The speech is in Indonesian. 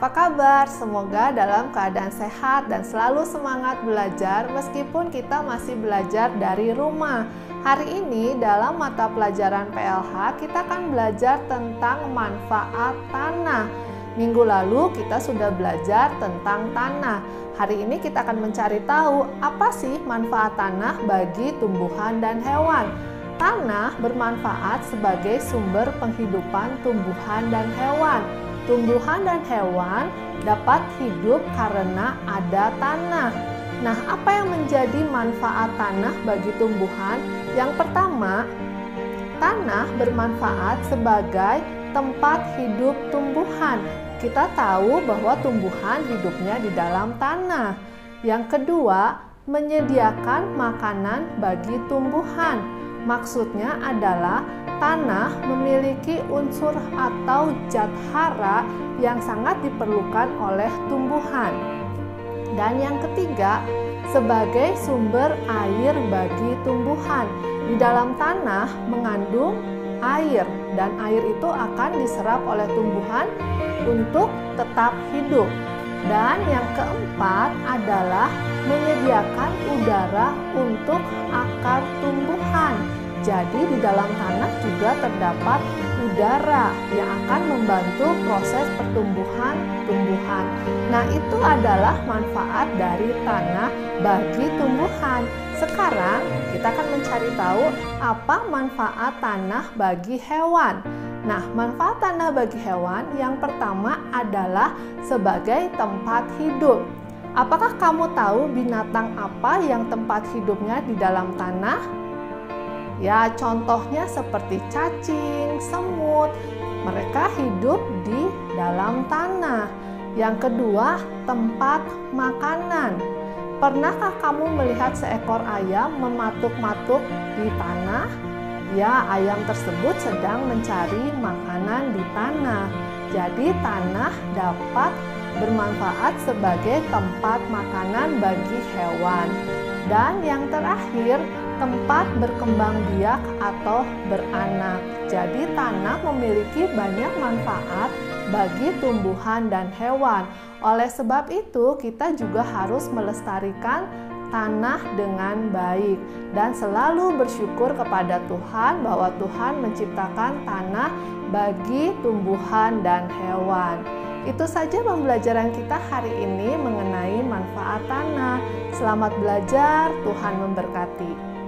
apa kabar? Semoga dalam keadaan sehat dan selalu semangat belajar meskipun kita masih belajar dari rumah. Hari ini dalam mata pelajaran PLH kita akan belajar tentang manfaat tanah. Minggu lalu kita sudah belajar tentang tanah. Hari ini kita akan mencari tahu apa sih manfaat tanah bagi tumbuhan dan hewan. Tanah bermanfaat sebagai sumber penghidupan tumbuhan dan hewan. Tumbuhan dan hewan dapat hidup karena ada tanah. Nah, apa yang menjadi manfaat tanah bagi tumbuhan? Yang pertama, tanah bermanfaat sebagai tempat hidup tumbuhan. Kita tahu bahwa tumbuhan hidupnya di dalam tanah. Yang kedua, menyediakan makanan bagi tumbuhan. Maksudnya adalah tanah memiliki unsur atau zat hara yang sangat diperlukan oleh tumbuhan. Dan yang ketiga, sebagai sumber air bagi tumbuhan. Di dalam tanah mengandung air dan air itu akan diserap oleh tumbuhan untuk tetap hidup. Dan yang keempat adalah menyediakan udara untuk akar tumbuhan. Jadi di dalam tanah juga terdapat udara yang akan membantu proses pertumbuhan tumbuhan. Nah, itu adalah manfaat dari tanah bagi tumbuhan. Sekarang kita akan mencari tahu apa manfaat tanah bagi hewan. Nah, manfaat tanah bagi hewan yang pertama adalah sebagai tempat hidup. Apakah kamu tahu binatang apa yang tempat hidupnya di dalam tanah? Ya, contohnya seperti cacing, semut. Mereka hidup di dalam tanah. Yang kedua, tempat makanan. Pernahkah kamu melihat seekor ayam mematuk-matuk di tanah? Ya, ayam tersebut sedang mencari makanan di tanah. Jadi tanah dapat bermanfaat sebagai tempat makanan bagi hewan. Dan yang terakhir, tempat berkembang biak atau beranak. Jadi tanah memiliki banyak manfaat bagi tumbuhan dan hewan. Oleh sebab itu, kita juga harus melestarikan tanah dengan baik dan selalu bersyukur kepada Tuhan bahwa Tuhan menciptakan tanah bagi tumbuhan dan hewan. Itu saja pembelajaran kita hari ini mengenai manfaat tanah. Selamat belajar, Tuhan memberkati.